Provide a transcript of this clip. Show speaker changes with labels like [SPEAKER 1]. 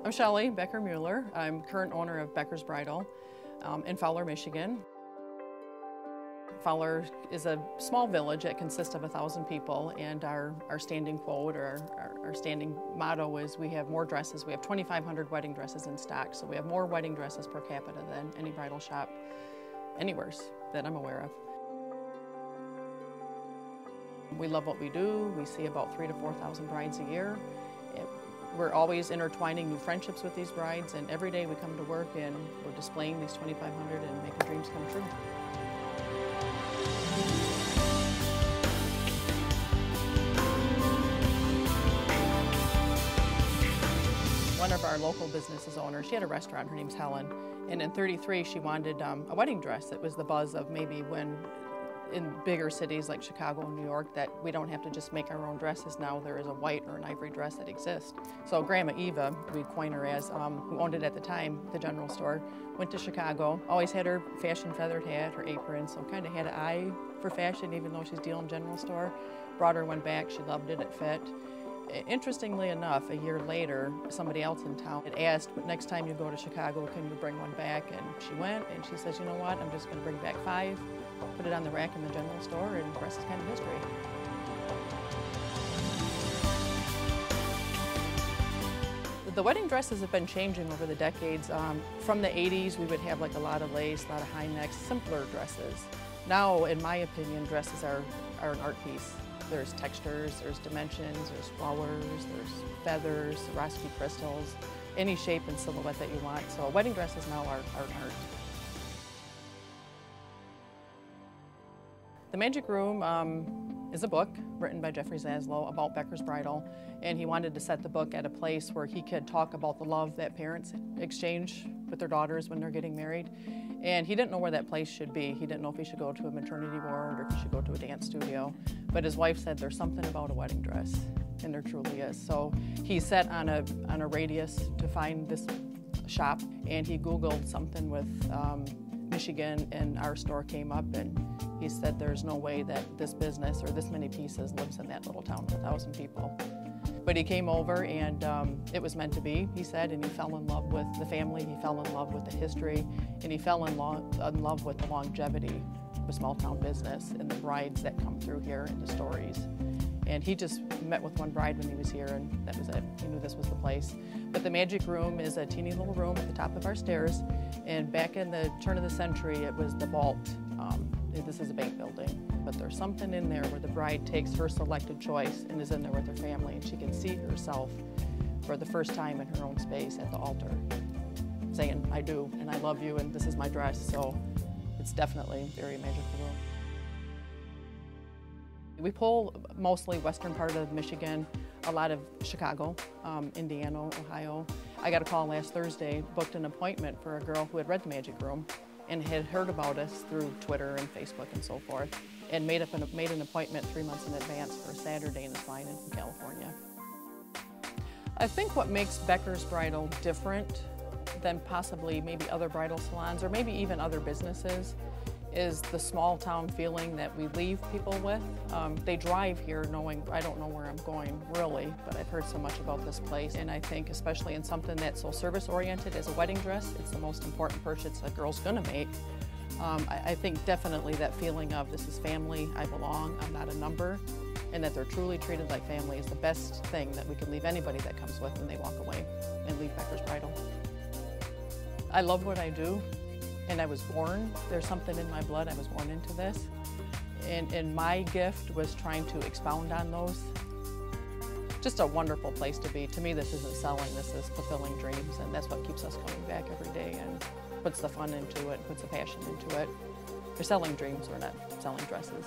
[SPEAKER 1] I'm Shelley Becker Mueller. I'm current owner of Becker's Bridal in Fowler, Michigan. Fowler is a small village that consists of 1,000 people, and our standing quote or our standing motto is we have more dresses. We have 2,500 wedding dresses in stock, so we have more wedding dresses per capita than any bridal shop anywhere that I'm aware of. We love what we do. We see about 3,000 to 4,000 brides a year. We're always intertwining new friendships with these brides, and every day we come to work and we're displaying these 2,500 and making dreams come true. One of our local businesses owners, she had a restaurant, her name's Helen, and in '33 she wanted a wedding dress. It was the buzz of maybe when in bigger cities like Chicago and New York that we don't have to just make our own dresses now. There is a white or an ivory dress that exists. So Grandma Eva, we coin her as, who owned it at the time, the general store, went to Chicago, always had her fashion feathered hat, her apron, so kind of had an eye for fashion even though she's dealing general store. Brought her one back, she loved it, it fit. Interestingly enough, a year later, somebody else in town had asked, but next time you go to Chicago, can you bring one back? And she went, and she says, you know what, I'm just going to bring back 5, put it on the rack in the general store, and the rest is kind of history. The wedding dresses have been changing over the decades. From the 80s, we would have like a lot of lace, a lot of high necks, simpler dresses. Now, in my opinion, dresses are an art piece. There's textures, there's dimensions, there's flowers, there's feathers, Swarovski crystals, any shape and silhouette that you want. So wedding dresses now are art. The Magic Room is a book written by Jeffrey Zaslow about Becker's Bridal, and he wanted to set the book at a place where he could talk about the love that parents exchange with their daughters when they're getting married. And he didn't know where that place should be. He didn't know if he should go to a maternity ward or if he should go to a dance studio. But his wife said there's something about a wedding dress, and there truly is. So he set on a radius to find this shop, and he Googled something with Michigan, and our store came up, and he said there's no way that this business or this many pieces lives in that little town of 1,000 people. But he came over, and it was meant to be, he said, and he fell in love with the family, he fell in love with the history, and he fell in love with the longevity of a small town business and the brides that come through here and the stories. And he just met with one bride when he was here, and that was it. He knew this was the place. But the Magic Room is a teeny little room at the top of our stairs, and back in the turn of the century, it was the vault. This is a bank building, but there's something in there where the bride takes her selected choice and is in there with her family, and she can see herself for the first time in her own space at the altar, saying, I do, and I love you, and this is my dress. So it's definitely a very magical room. We pull mostly western part of Michigan, a lot of Chicago, Indiana, Ohio. I got a call last Thursday, booked an appointment for a girl who had read the Magic Room and had heard about us through Twitter and Facebook and so forth, and made an appointment 3 months in advance for a Saturday and is flying in from California. I think what makes Becker's Bridal different than possibly maybe other bridal salons or maybe even other businesses is the small town feeling that we leave people with. They drive here knowing, I don't know where I'm going really, but I've heard so much about this place, and I think especially in something that's so service oriented as a wedding dress, it's the most important purchase a girl's gonna make. I think definitely that feeling of this is family, I belong, I'm not a number, and that they're truly treated like family is the best thing that we can leave anybody that comes with when they walk away and leave Becker's Bridal. I love what I do. And I was born, there's something in my blood, I was born into this. And my gift was trying to expound on those. Just a wonderful place to be. To me, this isn't selling, this is fulfilling dreams, and that's what keeps us coming back every day and puts the fun into it, puts the passion into it. We're selling dreams, we're not selling dresses.